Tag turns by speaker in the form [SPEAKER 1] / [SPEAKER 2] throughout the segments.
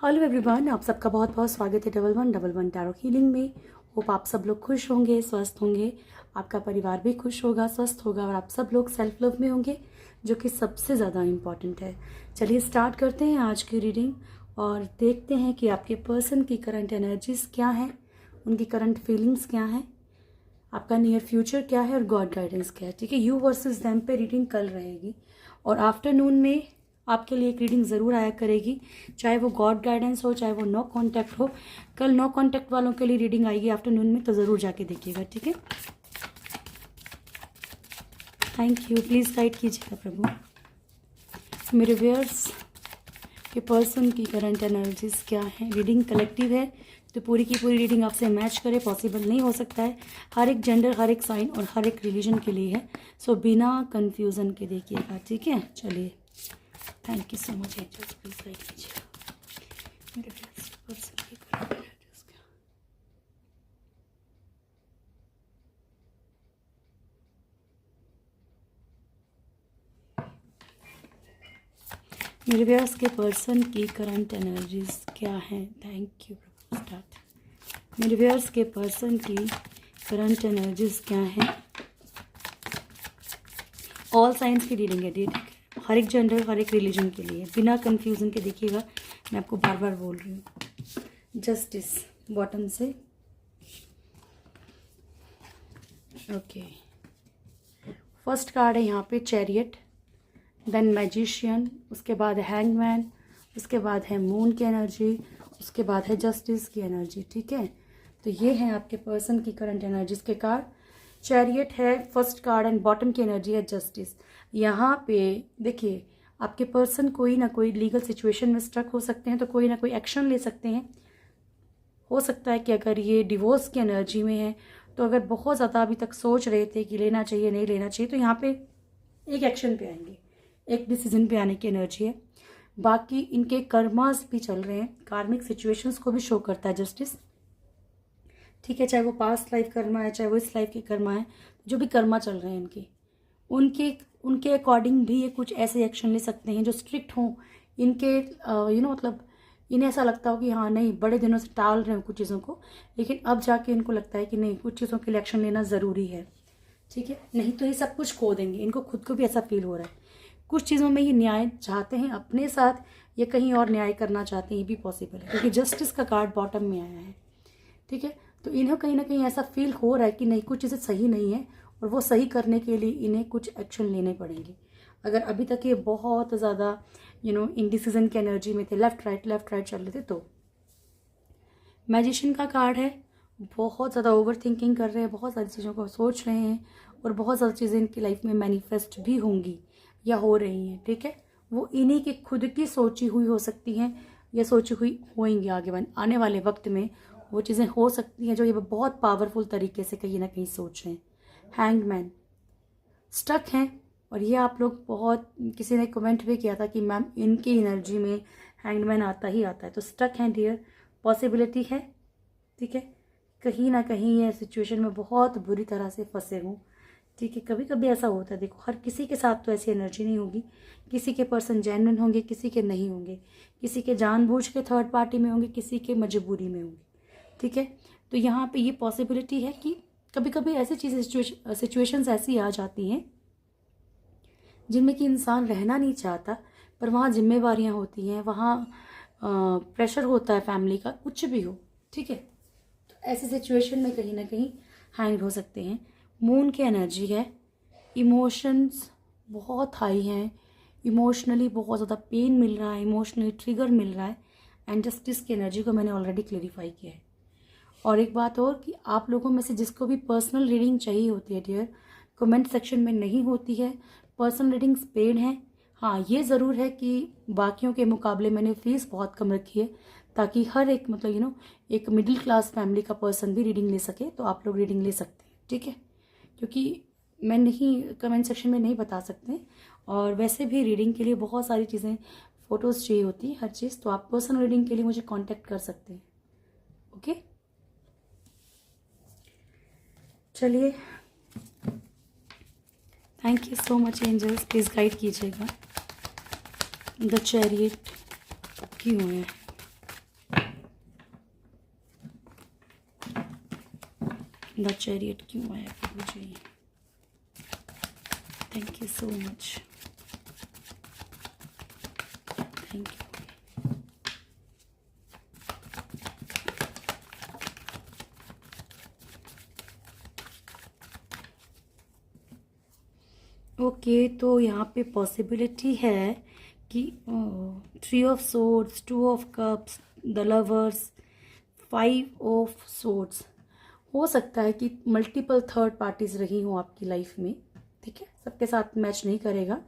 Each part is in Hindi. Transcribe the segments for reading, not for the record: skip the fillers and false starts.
[SPEAKER 1] हेलो एवरीवन, आप सबका बहुत बहुत स्वागत है डबल वन टैरो हीलिंग में। होप आप सब लोग खुश होंगे, स्वस्थ होंगे, आपका परिवार भी खुश होगा, स्वस्थ होगा और आप सब लोग सेल्फ लव में होंगे, जो कि सबसे ज़्यादा इम्पॉर्टेंट है। चलिए स्टार्ट करते हैं आज की रीडिंग और देखते हैं कि आपके पर्सन की करंट एनर्जीज क्या हैं, उनकी करंट फीलिंग्स क्या हैं, आपका नियर फ्यूचर क्या है और गॉड गाइडेंस क्या है। ठीक है, यू वर्सेस देम पे रीडिंग कल रहेगी और आफ्टरनून में आपके लिए एक रीडिंग ज़रूर आया करेगी, चाहे वो गॉड गाइडेंस हो, चाहे वो नो कांटेक्ट हो। कल नो कांटेक्ट वालों के लिए रीडिंग आएगी आफ्टरनून में, तो ज़रूर जाके देखिएगा। ठीक है, थैंक यू। प्लीज़ गाइड कीजिएगा प्रभु। मेरे व्यूअर्स के पर्सन की करंट एनर्जीज क्या है। रीडिंग कलेक्टिव है तो पूरी की पूरी रीडिंग आपसे मैच करे पॉसिबल नहीं हो सकता है। हर एक जेंडर, हर एक साइन और हर एक रिलीजन के लिए है, सो बिना कंफ्यूजन के देखिएगा। ठीक है, चलिए thank you so much angels, please guide कीजिएगा मेरे पर्सन की करंट एनर्जीज क्या। मेरे व्यूअर्स के पर्सन की करंट एनर्जीज क्या है। Thank you Prabhu. स्टार्ट। मेरे व्यूअर्स के पर्सन की करंट एनर्जीज क्या है। ऑल साइंस की रीडिंग है, ठीक है, हर एक जेंडर, हर एक रिलीजन के लिए, बिना कंफ्यूजन के देखिएगा। मैं आपको बार बार बोल रही हूँ। जस्टिस बॉटम से, ओके। फर्स्ट कार्ड है यहाँ पे चैरियट, देन मैजिशियन, उसके बाद हैंगमैन, उसके बाद है मून की एनर्जी, उसके बाद है जस्टिस की एनर्जी। ठीक है, तो ये है आपके पर्सन की करंट एनर्जीज के कार्ड। चैरियट है फर्स्ट कार्ड एंड बॉटम की एनर्जी है जस्टिस। यहाँ पे देखिए, आपके पर्सन कोई ना कोई लीगल सिचुएशन में स्टक हो सकते हैं, तो कोई ना कोई एक्शन ले सकते हैं। हो सकता है कि अगर ये डिवोर्स की एनर्जी में है, तो अगर बहुत ज़्यादा अभी तक सोच रहे थे कि लेना चाहिए नहीं लेना चाहिए, तो यहाँ पे एक एक्शन पे आएंगे, एक डिसीजन पे आने की एनर्जी है। बाकी इनके कर्मास भी चल रहे हैं, कार्मिक सिचुएशंस को भी शो करता है जस्टिस। ठीक है, चाहे वो पास्ट लाइफ कर्मा है, चाहे वो इस लाइफ की कर्मा है, जो भी कर्मा चल रहे हैं इनके, उनके अकॉर्डिंग भी ये कुछ ऐसे एक्शन ले सकते हैं जो स्ट्रिक्ट हों इनके, मतलब इन्हें ऐसा लगता हो कि हाँ नहीं, बड़े दिनों से टाल रहे हो कुछ चीज़ों को, लेकिन अब जाके इनको लगता है कि नहीं, कुछ चीज़ों के लिए एक्शन लेना ज़रूरी है। ठीक है, नहीं तो ये सब कुछ खो देंगे। इनको खुद को भी ऐसा फील हो रहा है। कुछ चीज़ों में ये न्याय चाहते हैं अपने साथ, या कहीं और न्याय करना चाहते हैं, ये भी पॉसिबल है, क्योंकि जस्टिस का कार्ड बॉटम में आया है। ठीक है, तो इन्हें कहीं ना कहीं ऐसा फील हो रहा है कि नहीं, कुछ चीज़ें सही नहीं है और वो सही करने के लिए इन्हें कुछ एक्शन लेने पड़ेंगे। अगर अभी तक ये बहुत ज़्यादा इनडिसीजन की एनर्जी में थे, लेफ्ट राइट चल रहे थे, तो मैजिशियन का कार्ड है, बहुत ज़्यादा ओवर थिंकिंग कर रहे हैं, बहुत सारी चीज़ों को सोच रहे हैं और बहुत ज़्यादा चीज़ें इनकी लाइफ में मैनिफेस्ट भी होंगी या हो रही हैं। ठीक है, वो इन्हीं की खुद की सोची हुई हो सकती हैं या सोची हुई होंगी, आगे आने वाले वक्त में वो चीज़ें हो सकती हैं जो ये बहुत पावरफुल तरीके से कहीं ना कहीं सोच रहे हैं। हैंगमैन स्टक हैं, और ये आप लोग बहुत, किसी ने कमेंट भी किया था कि मैम इनकी एनर्जी में हैंगमैन आता ही आता है, तो स्टक हैं डियर, पॉसिबिलिटी है। ठीक है, कहीं ना कहीं ये सिचुएशन में बहुत बुरी तरह से फंसे हों। ठीक है, कभी कभी ऐसा होता है, देखो हर किसी के साथ तो ऐसी एनर्जी नहीं होगी, किसी के पर्सन जेन्युइन होंगे, किसी के नहीं होंगे, किसी के जानबूझ के थर्ड पार्टी में होंगे, किसी के मजबूरी में होंगे। ठीक है, तो यहाँ पे ये पॉसिबिलिटी है कि कभी कभी ऐसी चीज़ें, सिचुएशंस ऐसी आ जाती हैं जिनमें कि इंसान रहना नहीं चाहता, पर वहाँ जिम्मेवारियाँ होती हैं, वहाँ प्रेशर होता है फैमिली का, कुछ भी हो। ठीक है, तो ऐसी सिचुएशन में कहीं ना कहीं हैंग हो सकते हैं। मून की एनर्जी है, इमोशंस बहुत हाई हैं, इमोशनली बहुत ज़्यादा पेन मिल रहा है, इमोशनली ट्रिगर मिल रहा है, एंड जस्टिस की एनर्जी को मैंने ऑलरेडी क्लेरिफाई किया है। और एक बात और कि आप लोगों में से जिसको भी पर्सनल रीडिंग चाहिए होती है डियर, कमेंट सेक्शन में नहीं होती है। पर्सनल रीडिंग्स पेड हैं। हाँ, ये ज़रूर है कि बाकियों के मुकाबले मैंने फीस बहुत कम रखी है, ताकि हर एक एक मिडिल क्लास फैमिली का पर्सन भी रीडिंग ले सके, तो आप लोग रीडिंग ले सकते हैं। ठीक है, क्योंकि मैं नहीं, कमेंट सेक्शन में नहीं बता सकते, और वैसे भी रीडिंग के लिए बहुत सारी चीज़ें, फ़ोटोज़ चाहिए होती है, हर चीज़, तो आप पर्सनल रीडिंग के लिए मुझे कॉन्टैक्ट कर सकते हैं। ओके, चलिए, thank you so much angels, please guide कीजिएगा। द चैरियट क्यों है, द चैरियट क्यों आया प्रभु जी? Thank you so much, thank you. Okay, तो यहाँ पे पॉसिबिलिटी है कि 3 of swords, 2 of cups, the lovers, 5 of swords. हो सकता है कि मल्टीपल थर्ड पार्टीज रही हों आपकी लाइफ में, ठीक है, सबके साथ मैच नहीं करेगा,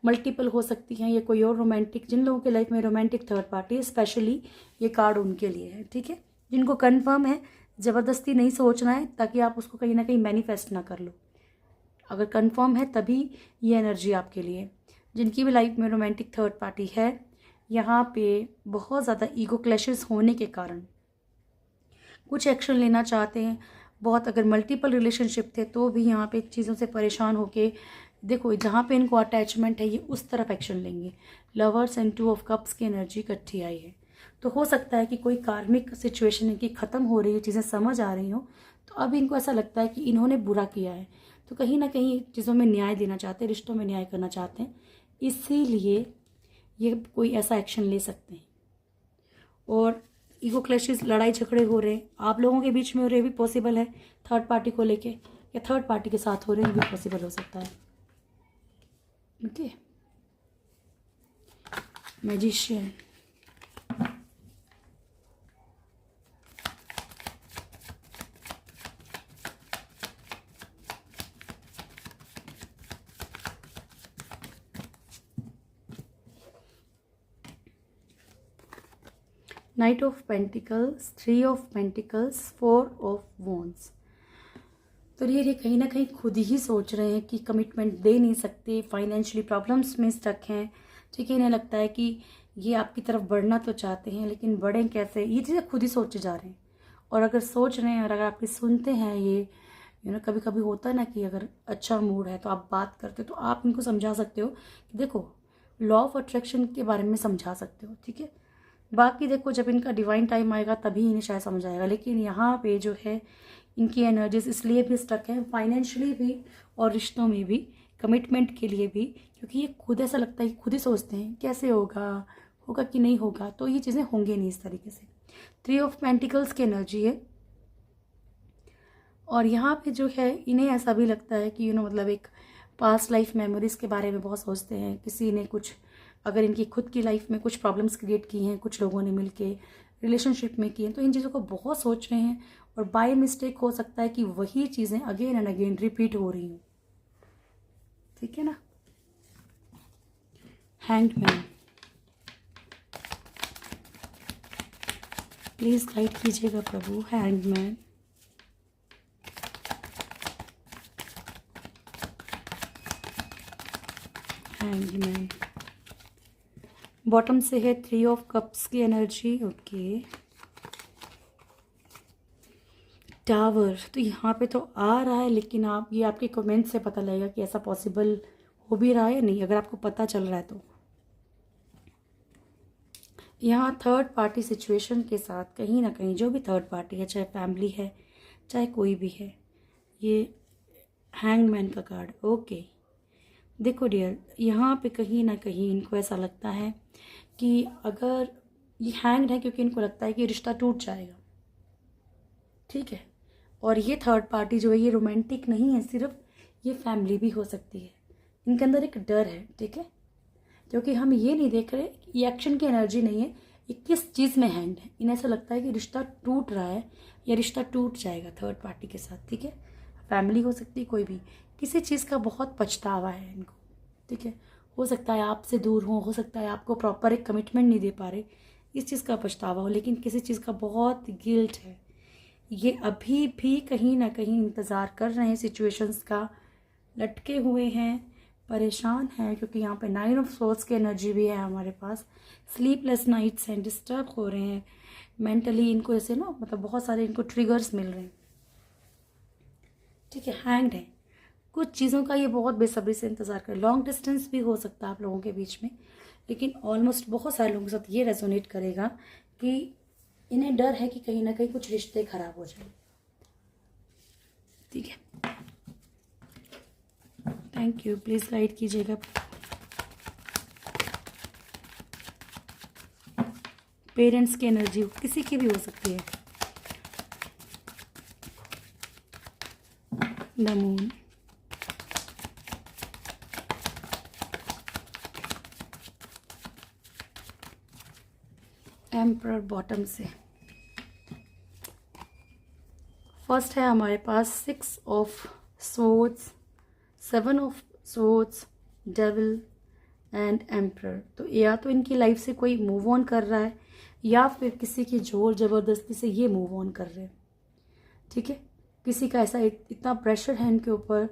[SPEAKER 1] मल्टीपल हो सकती हैं। ये कोई और रोमांटिक, जिन लोगों के लाइफ में रोमांटिक थर्ड पार्टी है, स्पेशली ये कार्ड उनके लिए है, ठीक है। जिनको कन्फर्म है, ज़बरदस्ती नहीं सोचना है ताकि आप उसको कहीं ना कहीं मैनिफेस्ट ना कर लो। अगर कंफर्म है तभी ये एनर्जी आपके लिए। जिनकी भी लाइफ में रोमांटिक थर्ड पार्टी है, यहाँ पे बहुत ज़्यादा ईगो क्लैशेस होने के कारण कुछ एक्शन लेना चाहते हैं। बहुत, अगर मल्टीपल रिलेशनशिप थे तो भी यहाँ पे चीज़ों से परेशान होके, देखो जहाँ पे इनको अटैचमेंट है ये उस तरफ एक्शन लेंगे। लवर्स एंड 2 ऑफ कप्स की एनर्जी इकट्ठी आई है, तो हो सकता है कि कोई कार्मिक सिचुएशन इनकी ख़त्म हो रही है, चीज़ें समझ आ रही हो, तो अब इनको ऐसा लगता है कि इन्होंने बुरा किया है, तो कहीं ना कहीं चीज़ों में न्याय देना चाहते हैं, रिश्तों में न्याय करना चाहते हैं, इसीलिए ये कोई ऐसा एक्शन ले सकते हैं। और ईगो क्लैशेस, लड़ाई झगड़े हो रहे हैं आप लोगों के बीच में, हो रहे भी पॉसिबल है, थर्ड पार्टी को लेके या थर्ड पार्टी के साथ हो रहे हैं, भी पॉसिबल हो सकता है। Okay, magician, night of pentacles, 3 of pentacles, 4 of wands. तो ये कहीं ना कहीं खुद ही सोच रहे हैं कि कमिटमेंट दे नहीं सकते, फाइनेंशियली प्रॉब्लम्स में स्टक हैं, ठीक है। इन्हें लगता है कि ये आपकी तरफ बढ़ना तो चाहते हैं लेकिन बढ़ें कैसे, ये चीज़ें खुद ही सोचे जा रहे हैं। और अगर सोच रहे हैं और अगर आपकी सुनते हैं, ये कभी कभी होता है ना कि अगर अच्छा मूड है तो आप बात करते हो, तो आप इनको समझा सकते हो कि देखो, लॉ ऑफ अट्रैक्शन के बारे में समझा सकते हो, ठीक है। बाकी देखो, जब इनका डिवाइन टाइम आएगा तभी इन्हें शायद समझ आएगा, लेकिन यहाँ पे जो है इनकी एनर्जीज इसलिए भी स्टक है, फाइनेंशियली भी और रिश्तों में भी, कमिटमेंट के लिए भी, क्योंकि ये खुद ऐसा लगता है कि खुद ही सोचते हैं कैसे होगा, होगा कि नहीं होगा, तो ये चीज़ें होंगी नहीं इस तरीके से। 3 ऑफ पेंटिकल्स की एनर्जी है, और यहाँ पे जो है इन्हें ऐसा भी लगता है कि मतलब एक पास्ट लाइफ मेमोरीज़ के बारे में बहुत सोचते हैं। किसी ने कुछ, अगर इनकी खुद की लाइफ में कुछ प्रॉब्लम्स क्रिएट की हैं, कुछ लोगों ने मिलके रिलेशनशिप में की हैं, तो इन चीज़ों को बहुत सोच रहे हैं, और बाय मिस्टेक हो सकता है कि वही चीज़ें अगेन एंड अगेन रिपीट हो रही हूँ, ठीक है ना। हैंग्ड मैन, प्लीज़ गाइड कीजिएगा प्रभु। Hanged man, hanged man, bottom से है 3 ऑफ कप्स की एनर्जी, ओके। टावर, तो यहाँ पे तो आ रहा है, लेकिन आप ये आपके कमेंट से पता लगेगा कि ऐसा पॉसिबल हो भी रहा है या नहीं, अगर आपको पता चल रहा है तो। यहाँ थर्ड पार्टी सिचुएशन के साथ कहीं ना कहीं, जो भी थर्ड पार्टी है, चाहे फैमिली है चाहे कोई भी है, ये हैंगमैन का कार्ड, ओके। देखो डियर, यहाँ पे कहीं ना कहीं इनको ऐसा लगता है कि अगर ये हैंग्ड है, क्योंकि इनको लगता है कि रिश्ता टूट जाएगा, ठीक है। और ये थर्ड पार्टी जो है ये रोमांटिक नहीं है सिर्फ, ये फैमिली भी हो सकती है। इनके अंदर एक डर है, ठीक है, क्योंकि हम ये नहीं देख रहे, ये एक्शन की एनर्जी नहीं है, ये किस चीज़ में हैंड है। इन्हें ऐसा लगता है कि रिश्ता टूट रहा है या रिश्ता टूट जाएगा थर्ड पार्टी के साथ, ठीक है। फैमिली हो सकती है, कोई भी, किसी चीज़ का बहुत पछतावा है इनको, ठीक है। हो सकता है आपसे दूर हो सकता है आपको प्रॉपर एक कमिटमेंट नहीं दे पा रहे, इस चीज़ का पछतावा हो, लेकिन किसी चीज़ का बहुत गिल्ट है। ये अभी भी कहीं ना कहीं इंतज़ार कर रहे हैं सिचुएशंस का, लटके हुए हैं, परेशान है, क्योंकि यहाँ पे 9 ऑफ सोर्ड्स की एनर्जी भी है हमारे पास। स्लीपलेस नाइट्स हैं, डिस्टर्ब हो रहे हैं मेंटली, इनको ऐसे ना, मतलब बहुत सारे इनको ट्रिगर्स मिल रहे हैं, ठीक है। हैंग्ड है, कुछ चीज़ों का ये बहुत बेसब्री से इंतज़ार कर, लॉन्ग डिस्टेंस भी हो सकता है आप लोगों के बीच में, लेकिन ऑलमोस्ट बहुत सारे लोगों के साथ ये रेजोनेट करेगा कि इन्हें डर है कि कहीं ना कहीं कुछ रिश्ते खराब हो जाए, ठीक है। थैंक यू, प्लीज़ गाइड कीजिएगा। पेरेंट्स की एनर्जी किसी की भी हो सकती है। द मून, एम्परर बॉटम से। फर्स्ट है हमारे पास 6 of swords, 7 of swords, devil and emperor. तो या तो इनकी लाइफ से कोई मूव ऑन कर रहा है या फिर किसी की जोर ज़बरदस्ती से ये मूव ऑन कर रहे हैं, ठीक है। किसी का ऐसा इतना प्रेशर है इनके ऊपर,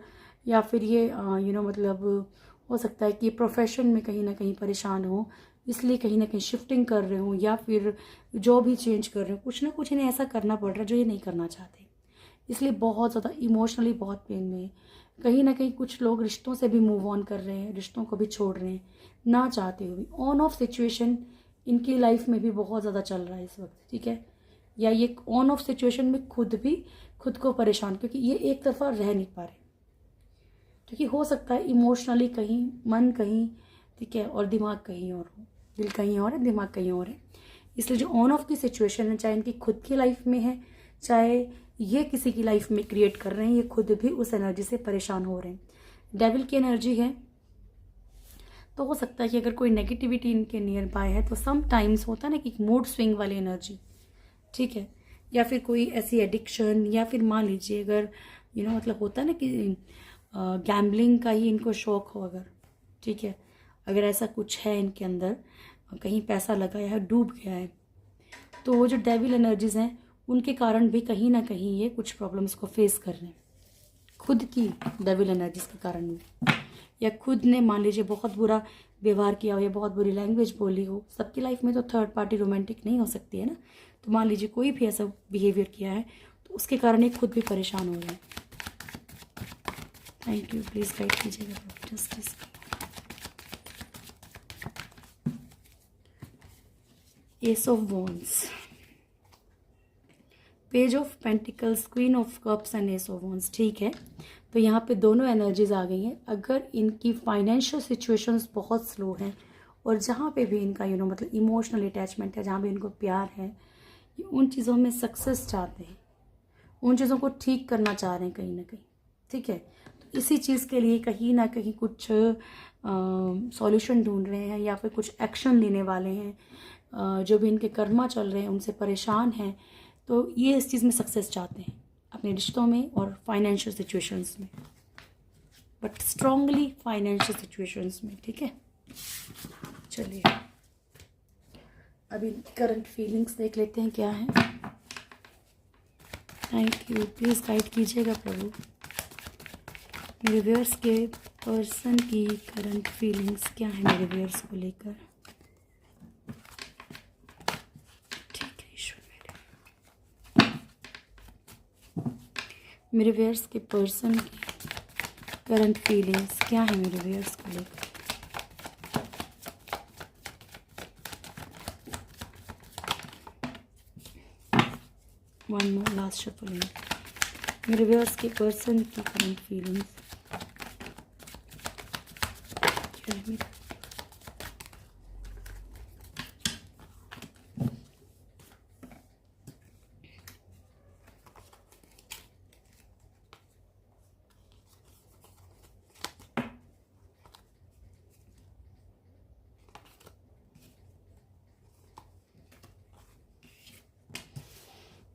[SPEAKER 1] या फिर ये मतलब हो सकता है कि प्रोफेशन में कहीं ना कहीं परेशान हो, इसलिए कहीं ना कहीं शिफ्टिंग कर रहे हो, या फिर जो भी चेंज कर रहे हो, कुछ ना कुछ इन्हें ऐसा करना पड़ रहा है जो ये नहीं करना चाहते, इसलिए बहुत ज़्यादा इमोशनली बहुत पेन में। कहीं ना कहीं कुछ लोग रिश्तों से भी मूव ऑन कर रहे हैं, रिश्तों को भी छोड़ रहे हैं ना चाहते हुए। ऑन ऑफ सिचुएशन इनकी लाइफ में भी बहुत ज़्यादा चल रहा है इस वक्त, ठीक है। या ये ऑन ऑफ सिचुएशन में खुद को परेशान, क्योंकि ये एक तरफा रह नहीं पा रहे, क्योंकि हो सकता है इमोशनली कहीं, मन कहीं, ठीक है, और दिमाग कहीं और हो। दिल कहीं और है, दिमाग कहीं और है। इसलिए जो ऑन ऑफ की सिचुएशन है, चाहे इनकी खुद की लाइफ में है, चाहे ये किसी की लाइफ में क्रिएट कर रहे हैं, ये खुद भी उस एनर्जी से परेशान हो रहे हैं। डेविल की एनर्जी है, तो हो सकता है कि अगर कोई नेगेटिविटी इनके नियर बाय है तो सम टाइम्स होता है ना कि मूड स्विंग वाली एनर्जी, ठीक है, या फिर कोई ऐसी एडिक्शन, या फिर मान लीजिए अगर मतलब होता है ना कि गैम्बलिंग का ही इनको शौक हो अगर, ठीक है, अगर ऐसा कुछ है इनके अंदर, कहीं पैसा लगाया है, डूब गया है, तो वो जो डेविल एनर्जीज हैं उनके कारण भी कहीं ना कहीं ये कुछ प्रॉब्लम्स को फेस कर रहे हैं, खुद की डेविल एनर्जीज के कारण भी, या खुद ने मान लीजिए बहुत बुरा व्यवहार किया हो या बहुत बुरी लैंग्वेज बोली हो। सबकी लाइफ में तो थर्ड पार्टी रोमांटिक नहीं हो सकती है ना, तो मान लीजिए कोई भी ऐसा बिहेवियर किया है तो उसके कारण ये खुद भी परेशान हो रहे हैं। थैंक यू, प्लीज़ गाइड कीजिएगा justice. S of wands, page of pentacles, queen of cups and S of wands, ठीक है। तो यहाँ पे दोनों एनर्जीज आ गई हैं। अगर इनकी फाइनेंशियल सिचुएशंस बहुत स्लो हैं और जहाँ पे भी इनका मतलब इमोशनल अटैचमेंट है, जहाँ भी इनको प्यार है, ये उन चीज़ों में सक्सेस चाहते हैं, उन चीज़ों को ठीक करना चाह रहे हैं कहीं ना कहीं, ठीक है। तो इसी चीज़ के लिए कहीं ना कहीं कुछ सॉल्यूशन ढूंढ रहे हैं या फिर कुछ एक्शन लेने वाले हैं। जो भी इनके कर्मा चल रहे हैं उनसे परेशान हैं, तो ये इस चीज़ में सक्सेस चाहते हैं अपने रिश्तों में और फाइनेंशियल सिचुएशंस में, बट स्ट्रांगली फाइनेंशियल सिचुएशंस में, ठीक है। चलिए अभी करंट फीलिंग्स देख लेते हैं क्या है। थैंक यू, प्लीज़ गाइड कीजिएगा प्रभु। मेरे व्यूअर्स के पर्सन की करंट फीलिंग्स क्या है मेरे व्यूअर्स को लेकर। मेरे व्यूअर्स के पर्सन की करंट फीलिंग्स क्या है मेरे व्यूअर्स को लेकर। One more last shuffling. मेरे व्यूअर्स के पर्सन की करंट फीलिंग्स क्या है।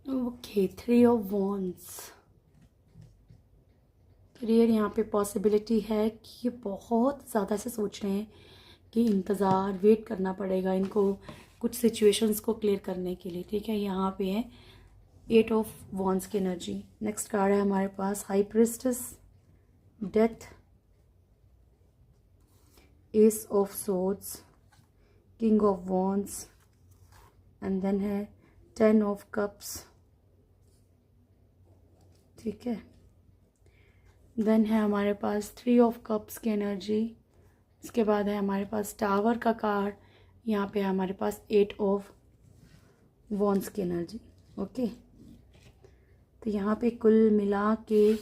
[SPEAKER 1] Okay, 3 of wands. क्लियर, यहाँ पे पॉसिबिलिटी है कि ये बहुत ज़्यादा से सोच रहे हैं कि इंतज़ार, वेट करना पड़ेगा इनको कुछ सिचुएशंस को क्लियर करने के लिए, ठीक है। यहाँ पे है 8 ऑफ वॉन्ड्स की एनर्जी। नेक्स्ट कार्ड है हमारे पास high priestess, death, ace of swords, king of wands, and then है 10 ऑफ कप्स, ठीक है। देन है हमारे पास 3 ऑफ कप्स की एनर्जी। इसके बाद है हमारे पास टावर का कार्ड। यहाँ पे है हमारे पास 8 ऑफ वॉन्ड्स की एनर्जी, ओके। तो यहाँ पे कुल मिला के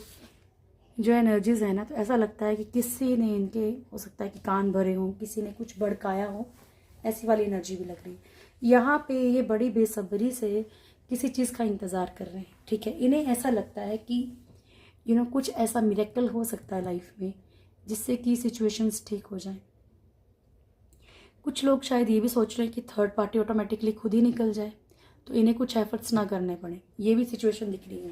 [SPEAKER 1] जो एनर्जीज है ना, तो ऐसा लगता है कि किसी ने इनके, हो सकता है कि कान भरे हों, किसी ने कुछ भड़काया हो, ऐसी वाली एनर्जी भी लग रही है। यहाँ पे ये बड़ी बेसब्री से किसी चीज़ का इंतज़ार कर रहे हैं, ठीक है। इन्हें ऐसा लगता है कि कुछ ऐसा मिरेकल हो सकता है लाइफ में जिससे कि सिचुएशंस ठीक हो जाएं। कुछ लोग शायद ये भी सोच रहे हैं कि थर्ड पार्टी ऑटोमेटिकली खुद ही निकल जाए, तो इन्हें कुछ एफर्ट्स ना करने पड़े। ये भी सिचुएशन दिख रही है,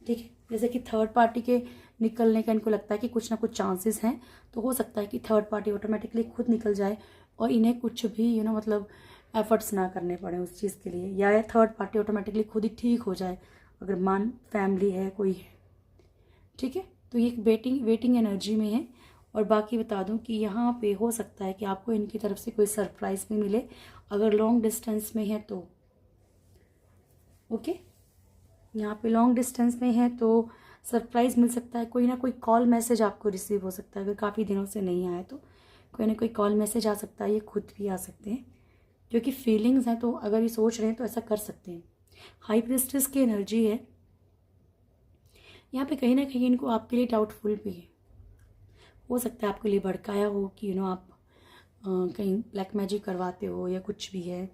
[SPEAKER 1] ठीक है। जैसे कि थर्ड पार्टी के निकलने का इनको लगता है कि कुछ ना कुछ चांसेस हैं, तो हो सकता है कि थर्ड पार्टी ऑटोमेटिकली खुद निकल जाए और इन्हें कुछ भी मतलब एफर्ट्स ना करने पड़े उस चीज़ के लिए, या थर्ड पार्टी ऑटोमेटिकली खुद ही ठीक हो जाए अगर मान फैमिली है, कोई है, ठीक है। तो ये वेटिंग एनर्जी में है। और बाकी बता दूं कि यहाँ पे हो सकता है कि आपको इनकी तरफ से कोई सरप्राइज भी मिले, अगर लॉन्ग डिस्टेंस में है तो। ओके, यहाँ पे लॉन्ग डिस्टेंस में है तो सरप्राइज मिल सकता है, कोई ना कोई कॉल मैसेज आपको रिसीव हो सकता है। अगर काफ़ी दिनों से नहीं आया तो कोई ना कोई कॉल मैसेज आ सकता है, ये खुद भी आ सकते हैं, क्योंकि फीलिंग्स हैं। तो अगर ये सोच रहे हैं तो ऐसा कर सकते हैं। हाई प्रीस्टेस की एनर्जी है यहाँ पे, कहीं ना कहीं इनको आपके लिए डाउटफुल भी है। हो सकता है आपके लिए भड़काया हो कि आप कहीं ब्लैक मैजिक करवाते हो या कुछ भी है,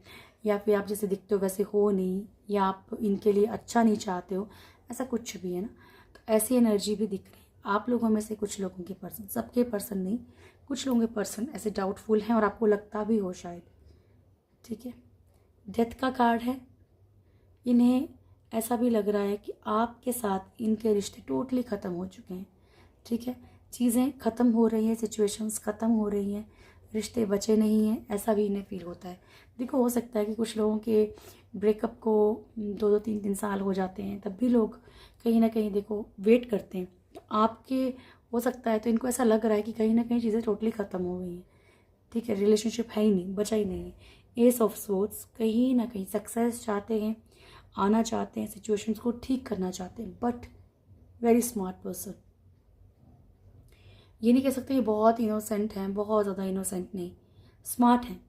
[SPEAKER 1] या फिर आप जैसे दिखते हो वैसे हो नहीं, या आप इनके लिए अच्छा नहीं चाहते हो, ऐसा कुछ भी है ना। तो ऐसी एनर्जी भी दिख रही है। आप लोगों में से कुछ लोगों के पर्सन, सबके पर्सन नहीं, कुछ लोगों के पर्सन ऐसे डाउटफुल हैं और आपको लगता भी हो शायद, ठीक है। डेथ का कार्ड है। इन्हें ऐसा भी लग रहा है कि आपके साथ इनके रिश्ते टोटली ख़त्म हो चुके हैं, ठीक है। चीज़ें ख़त्म हो रही हैं, सिचुएशंस ख़त्म हो रही हैं, रिश्ते बचे नहीं हैं, ऐसा भी इन्हें फील होता है। देखो, हो सकता है कि कुछ लोगों के ब्रेकअप को 2-3 साल हो जाते हैं, तब भी लोग कहीं ना कहीं देखो वेट करते हैं। तो आपके हो सकता है, तो इनको ऐसा लग रहा है कि कहीं ना कहीं चीज़ें टोटली ख़त्म हो गई हैं, ठीक है। रिलेशनशिप है ही नहीं, बचा ही नहीं है। एस ऑफ सोर्ड्स, कहीं ना कहीं सक्सेस चाहते हैं, आना चाहते हैं, सिचुएशंस को ठीक करना चाहते हैं, बट वेरी स्मार्ट पर्सन। ये नहीं कह सकते ये बहुत इनोसेंट हैं, बहुत ज़्यादा इनोसेंट नहीं, स्मार्ट हैं।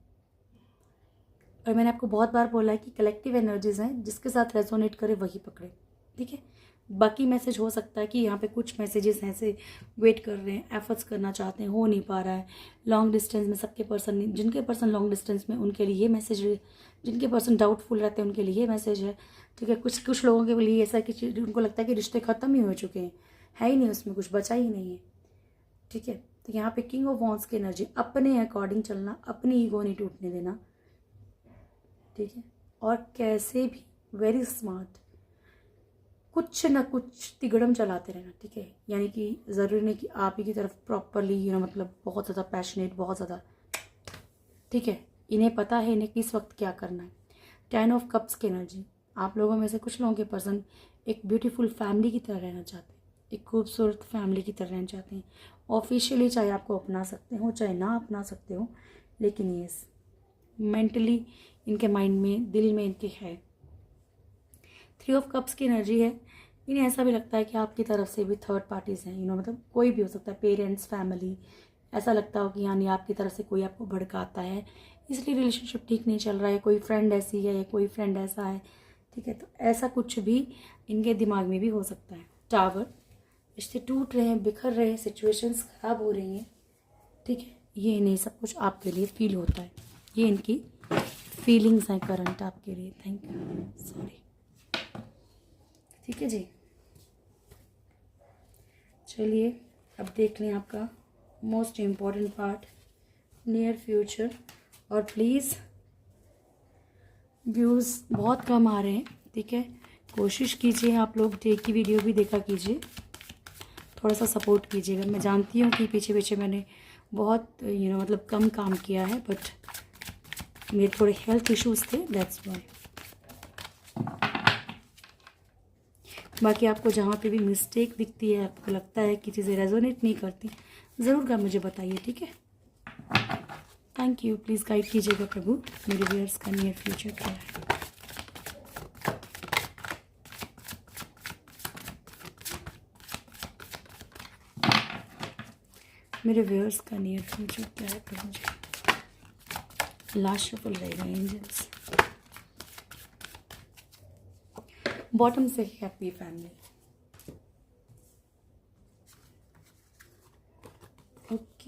[SPEAKER 1] और मैंने आपको बहुत बार बोला है कि कलेक्टिव एनर्जीज हैं, जिसके साथ रेजोनेट करे वही पकड़े, ठीक है। बाकी मैसेज हो सकता है कि यहाँ पे कुछ मैसेजेस ऐसे वेट कर रहे हैं, एफर्ट्स करना चाहते हैं, हो नहीं पा रहा है। लॉन्ग डिस्टेंस में सबके पर्सन, जिनके पर्सन लॉन्ग डिस्टेंस में उनके लिए ये मैसेज, जिनके पर्सन डाउटफुल रहते हैं उनके लिए ये मैसेज है, ठीक है। कुछ लोगों के लिए ऐसा कि उनको लगता है कि रिश्ते ख़त्म ही हो चुके हैं, है ही नहीं, उसमें कुछ बचा ही नहीं है, ठीक है। तो यहाँ पे किंग ऑफ वॉन्ड्स की एनर्जी, अपने अकॉर्डिंग चलना, अपनी ईगो नहीं टूटने देना, ठीक है। और कैसे भी वेरी स्मार्ट, कुछ ना कुछ तिगड़म चलाते रहना, ठीक है। यानी कि ज़रूरी नहीं कि आप ही की तरफ प्रॉपरली मतलब बहुत ज़्यादा पैशनेट, बहुत ज़्यादा, ठीक है। इन्हें पता है इन्हें किस वक्त क्या करना है। 10 ऑफ कप्स की एनर्जी, आप लोगों में से कुछ लोगों के पर्सन एक ब्यूटीफुल फैमिली की तरह रहना चाहते हैं, एक खूबसूरत फैमिली की तरह रहना चाहते हैं। ऑफिशियली चाहे आपको अपना सकते हो चाहे ना अपना सकते हो, लेकिन यस, मेंटली इनके माइंड में, दिल में इनके है। 3 ऑफ कप्स की एनर्जी है। इन्हें ऐसा भी लगता है कि आपकी तरफ से भी थर्ड पार्टीज हैं, मतलब कोई भी हो सकता है, पेरेंट्स, फैमिली। ऐसा लगता हो कि यानी आपकी तरफ से कोई आपको भड़काता है, इसलिए रिलेशनशिप ठीक नहीं चल रहा है, कोई फ्रेंड ऐसी है या कोई फ्रेंड ऐसा है, ठीक है। तो ऐसा कुछ भी इनके दिमाग में भी हो सकता है। टावर, रिश्ते टूट रहे हैं, बिखर रहे हैं, सिचुएशंस ख़राब हो रही हैं, ठीक है। ये इन्हें सब कुछ आपके लिए फील होता है, ये इनकी फीलिंग्स हैं करंट आपके लिए। थैंक यू, सॉरी, ठीक है जी। चलिए अब देख लें आपका most important part, near future. और प्लीज़ व्यूज़ बहुत कम आ रहे हैं, ठीक है। कोशिश कीजिए आप लोग डे की वीडियो भी देखा कीजिए, थोड़ा सा सपोर्ट कीजिएगा। मैं जानती हूँ कि पीछे पीछे मैंने बहुत मतलब कम काम किया है, बट मेरे थोड़े हेल्थ इश्यूज़ थे, दैट्स वाई। बाकी आपको जहाँ पे भी मिस्टेक दिखती है, आपको लगता है कि चीज़ें रेजोनेट नहीं करती, ज़रूर का मुझे बताइए, ठीक है। थैंक यू, प्लीज़ गाइड कीजिएगा प्रभु, मेरे व्यूअर्स का नियर फ्यूचर क्या है। मेरे व्यूअर्स का नियर फ्यूचर क्या है प्रभु जी। लास्ट शफल रहेगा एंजल्स। बॉटम से happy family,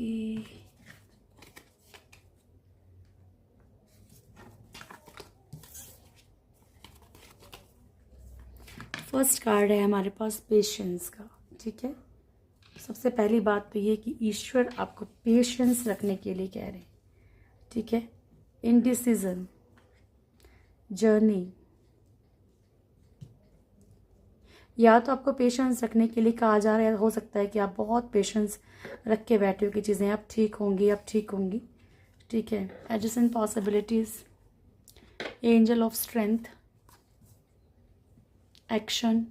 [SPEAKER 1] okay, first card है हमारे पास पेशेंस का। ठीक है, सबसे पहली बात तो ये कि ईश्वर आपको पेशेंस रखने के लिए कह रहे हैं। ठीक है, इनडिसीजन, जर्नी, या तो आपको पेशेंस रखने के लिए कहा जा रहा है, हो सकता है कि आप बहुत पेशेंस रख के बैठे हो कि चीज़ें अब ठीक होंगी, अब ठीक होंगी। ठीक है, adjacent possibilities, angel of strength, action,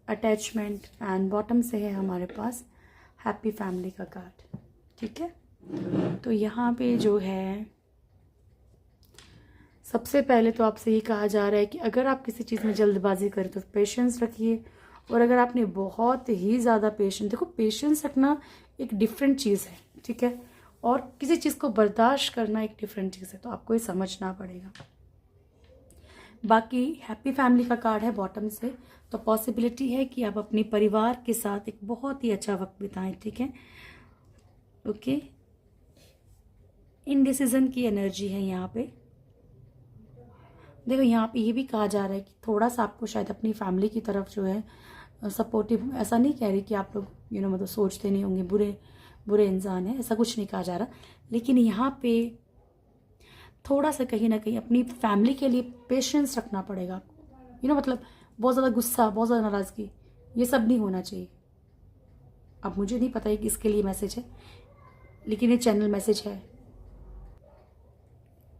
[SPEAKER 1] attachment, and bottom से है हमारे पास हैप्पी फैमिली का कार्ड। ठीक है, तो यहाँ पे जो है सबसे पहले तो आपसे ये कहा जा रहा है कि अगर आप किसी चीज़ में जल्दबाजी करें तो पेशेंस रखिए, और अगर आपने बहुत ही ज़्यादा देखो पेशेंस रखना एक डिफरेंट चीज़ है। ठीक है, और किसी चीज़ को बर्दाश्त करना एक डिफरेंट चीज़ है, तो आपको ये समझना पड़ेगा। बाकी हैप्पी फैमिली का कार्ड है बॉटम से, तो पॉसिबिलिटी है कि आप अपने परिवार के साथ एक बहुत ही अच्छा वक्त बिताएं। ठीक है, ओके, इनडिसीजन की एनर्जी है यहाँ पे। देखो यहाँ पे ये भी कहा जा रहा है कि थोड़ा सा आपको शायद अपनी फैमिली की तरफ जो है सपोर्टिव, ऐसा नहीं कह रही कि आप लोग मतलब सोचते नहीं होंगे, बुरे इंसान हैं, ऐसा कुछ नहीं कहा जा रहा, लेकिन यहाँ पे थोड़ा सा कहीं ना कहीं अपनी फैमिली के लिए पेशेंस रखना पड़ेगा आपको। मतलब बहुत ज़्यादा गुस्सा, बहुत ज़्यादा नाराज़गी, ये सब नहीं होना चाहिए। अब मुझे नहीं पता है कि इसके लिए मैसेज है, लेकिन ये चैनल मैसेज है।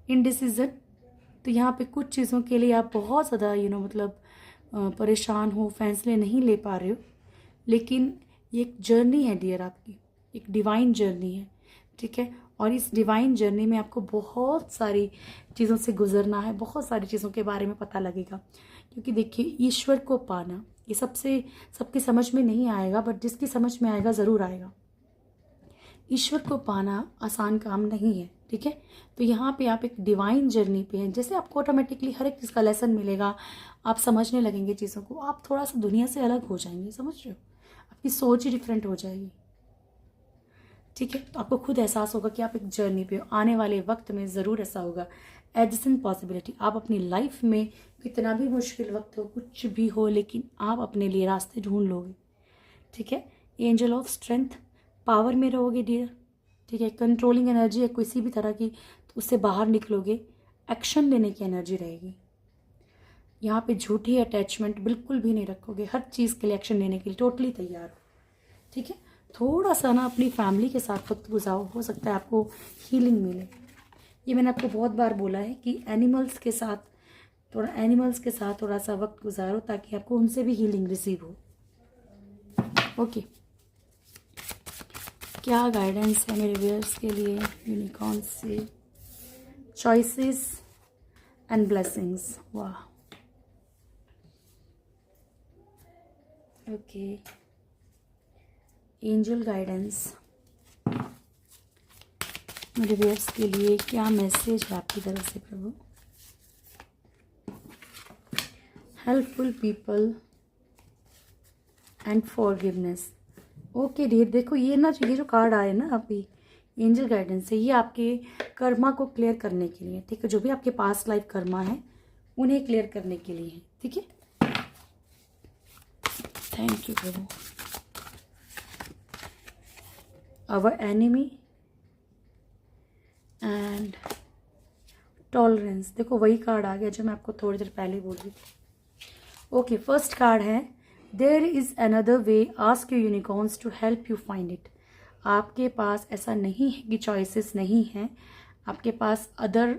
[SPEAKER 1] इनडिसीजन, तो यहाँ पे कुछ चीज़ों के लिए आप बहुत ज़्यादा मतलब परेशान हो, फैसले नहीं ले पा रहे हो, लेकिन ये एक जर्नी है डियर, आपकी एक डिवाइन जर्नी है। ठीक है, और इस डिवाइन जर्नी में आपको बहुत सारी चीज़ों से गुजरना है, बहुत सारी चीज़ों के बारे में पता लगेगा। क्योंकि देखिए ईश्वर को पाना ये सबकी समझ में नहीं आएगा, बट जिसकी समझ में आएगा ज़रूर आएगा। ईश्वर को पाना आसान काम नहीं है। ठीक है, तो यहाँ पे आप एक डिवाइन जर्नी पे हैं, जैसे आपको ऑटोमेटिकली हर एक चीज़ का लेसन मिलेगा, आप समझने लगेंगे चीज़ों को, आप थोड़ा सा दुनिया से अलग हो जाएंगे, समझ रहे हो, आपकी सोच ही डिफरेंट हो जाएगी। ठीक है, तो आपको खुद एहसास होगा कि आप एक जर्नी पे हो, आने वाले वक्त में ज़रूर ऐसा होगा। एडजस्टेंट पॉसिबिलिटी, आप अपनी लाइफ में कितना भी मुश्किल वक्त हो, कुछ भी हो, लेकिन आप अपने लिए रास्ते ढूंढ लोगे। ठीक है, एंजल ऑफ स्ट्रेंथ, पावर में रहोगे डियर। ठीक है, कंट्रोलिंग एनर्जी है किसी भी तरह की, तो उससे बाहर निकलोगे, एक्शन लेने की एनर्जी रहेगी। यहाँ पे झूठी अटैचमेंट बिल्कुल भी नहीं रखोगे, हर चीज़ के लिए एक्शन लेने के लिए टोटली तैयार हो। ठीक है, थोड़ा सा ना अपनी फैमिली के साथ वक्त गुजारो, हो सकता है आपको हीलिंग मिले। ये मैंने आपको बहुत बार बोला है कि एनिमल्स के साथ थोड़ा सा वक्त गुजारो, ताकि आपको उनसे भी हीलिंग रिसीव हो। ओके, क्या गाइडेंस है मेरे व्यूअर्स के लिए यूनिकॉर्न से? चॉइसेस एंड ब्लेसिंग्स, वाह, ओके, एंजल गाइडेंस मेरे व्यूअर्स के लिए क्या मैसेज है आपकी तरफ से प्रभु? Helpful people and forgiveness. Okay dear, देखो ये जो कार्ड आए ना अभी एंजल गाइडेंस से, ये आपके कर्मा को क्लियर करने के लिए। ठीक है, जो भी आपके पास्ट लाइफ कर्मा है उन्हें क्लियर करने के लिए है। ठीक है, थैंक यू प्रभु। आवर एनिमी एंड टॉलरेंस, देखो वही कार्ड आ गया जो मैं आपको थोड़ी देर पहले बोल रही थी। ओके, फर्स्ट कार्ड है there is another way, ask you unicorns to help you find it. आपके पास ऐसा नहीं है कि चॉइसेस नहीं हैं, आपके पास अदर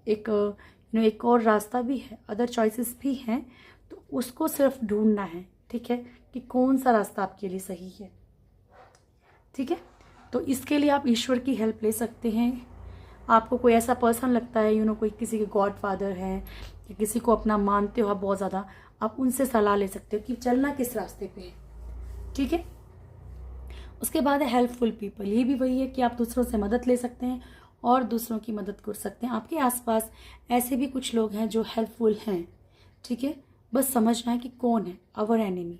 [SPEAKER 1] एक और रास्ता भी है, अदर चॉइसेस भी हैं, तो उसको सिर्फ ढूंढना है। ठीक है, कि कौन सा रास्ता आपके लिए सही है। ठीक है, तो इसके लिए आप ईश्वर की हेल्प ले सकते हैं। आपको कोई ऐसा पर्सन लगता है कोई किसी के गॉड फादर है या किसी को अपना मानते हो आप बहुत ज़्यादा, आप उनसे सलाह ले सकते हो कि चलना किस रास्ते पे है। ठीक है, उसके बाद है हेल्पफुल पीपल, ये भी वही है कि आप दूसरों से मदद ले सकते हैं और दूसरों की मदद कर सकते हैं। आपके आसपास ऐसे भी कुछ लोग हैं जो हेल्पफुल हैं। ठीक है, बस समझना है कि कौन है। आवर एनिमी,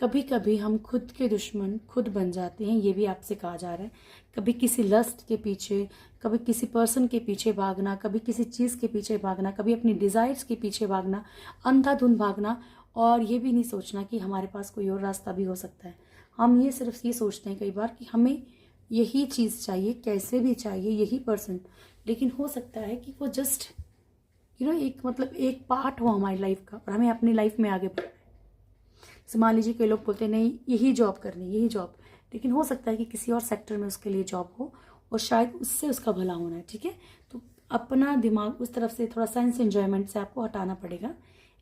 [SPEAKER 1] कभी कभी हम खुद के दुश्मन खुद बन जाते हैं, ये भी आपसे कहा जा रहा है। कभी किसी लस्ट के पीछे, कभी किसी पर्सन के पीछे भागना, कभी किसी चीज़ के पीछे भागना, कभी अपनी डिज़ायर्स के पीछे भागना, अंधाधुंध भागना, और ये भी नहीं सोचना कि हमारे पास कोई और रास्ता भी हो सकता है। हम ये सिर्फ ये सोचते हैं कई बार कि हमें यही चीज़ चाहिए, कैसे भी चाहिए, यही पर्सन, लेकिन हो सकता है कि वो जस्ट एक मतलब एक पार्ट हो हमारी लाइफ का, और हमें अपनी लाइफ में आगे बढ़ना है। जैसे मान लीजिए कई लोग बोलते हैं नहीं यही जॉब करनी, यही जॉब, लेकिन हो सकता है कि किसी और सेक्टर में उसके लिए जॉब हो और शायद उससे उसका भला होना है। ठीक है, तो अपना दिमाग उस तरफ से थोड़ा सेंस एंजॉयमेंट से आपको हटाना पड़ेगा।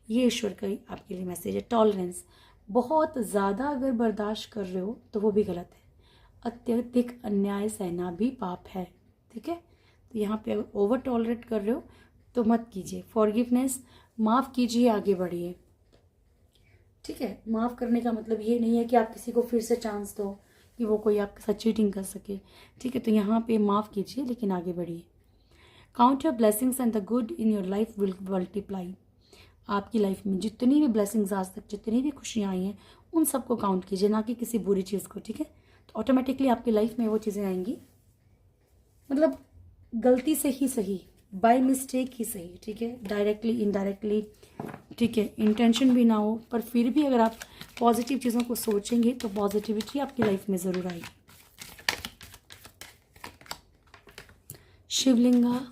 [SPEAKER 1] ये ईश्वर का ही आपके लिए मैसेज है। टॉलरेंस, बहुत ज़्यादा अगर बर्दाश्त कर रहे हो तो वो भी गलत है। अत्यधिक अन्याय सहना भी पाप है। ठीक है, तो यहाँ पे अगर ओवर टॉलरेट कर रहे हो तो मत कीजिए। फॉरगिवनेस, माफ़ कीजिए, आगे बढ़िए। ठीक है, माफ़ करने का मतलब ये नहीं है कि आप किसी को फिर से चांस दो कि वो कोई आपके साथ चीटिंग कर सके। ठीक है, तो यहाँ पे माफ़ कीजिए लेकिन आगे बढ़िए। Count your blessings and the good in your life will multiply. आपकी लाइफ में जितनी भी ब्लेसिंग्स आज तक, जितनी भी खुशियाँ आई हैं, उन सबको काउंट कीजिए, ना कि किसी बुरी चीज़ को। ठीक है, तो ऑटोमेटिकली आपकी लाइफ में वो चीज़ें आएंगी, मतलब गलती से ही सही, बाय मिस्टेक ही सही। ठीक है, डायरेक्टली इनडायरेक्टली, ठीक है, इंटेंशन भी ना हो, पर फिर भी अगर आप पॉजिटिव चीज़ों को सोचेंगे तो पॉजिटिविटी आपकी लाइफ में ज़रूर आएगी। शिवलिंगा,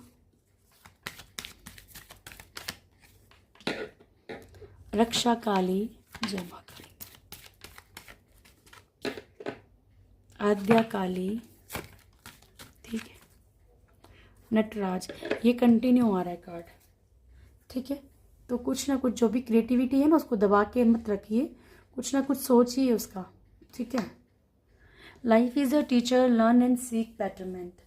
[SPEAKER 1] रक्षा काली, जय मां काली, आद्या काली, ठीक है, नटराज, ये कंटिन्यू आ रहा है कार्ड। ठीक है, तो कुछ ना कुछ जो भी क्रिएटिविटी है ना उसको दबा के मत रखिए, कुछ ना कुछ सोचिए उसका। ठीक है, life is a teacher, learn and seek betterment.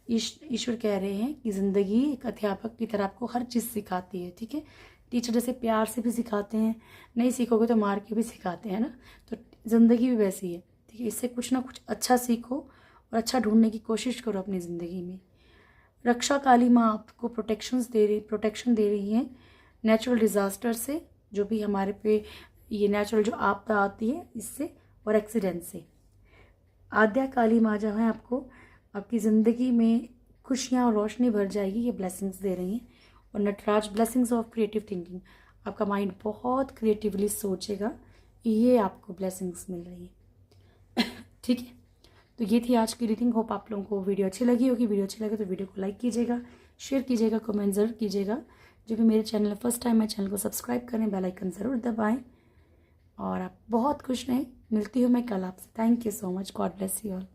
[SPEAKER 1] ईश्वर कह रहे हैं कि ज़िंदगी एक अध्यापक की तरह आपको हर चीज़ सिखाती है। ठीक है, टीचर जैसे प्यार से भी सिखाते हैं, नहीं सीखोगे तो मार के भी सिखाते हैं ना, तो ज़िंदगी भी वैसी है। ठीक है, इससे कुछ ना कुछ अच्छा सीखो और अच्छा ढूंढने की कोशिश करो अपनी ज़िंदगी में। रक्षा काली माँ आपको प्रोटेक्शन दे रही हैं नेचुरल डिज़ास्टर से, जो भी हमारे पे ये नेचुरल जो आपदा आती है इससे, और एक्सीडेंट से। आद्या काली माँ जो है आपको आपकी ज़िंदगी में खुशियाँ और रोशनी भर जाएगी, ये ब्लेसिंग्स दे रही हैं। और Nataraj, blessings of creative thinking, आपका माइंड बहुत क्रिएटिवली सोचेगा, ये आपको ब्लेसिंग्स मिल रही है। ठीक है, तो ये थी आज की रीडिंग। होप आप लोगों को वीडियो अच्छी लगी होगी। वीडियो अच्छी लगे तो वीडियो को लाइक कीजिएगा, शेयर कीजिएगा, कमेंट ज़रूर कीजिएगा। जो भी मेरे चैनल फर्स्ट टाइम है, चैनल को सब्सक्राइब करें, बेल आइकन ज़रूर दबाएं, और आप बहुत खुश रहें। मिलती हूँ मैं कल आपसे। Thank you so much, God bless you all.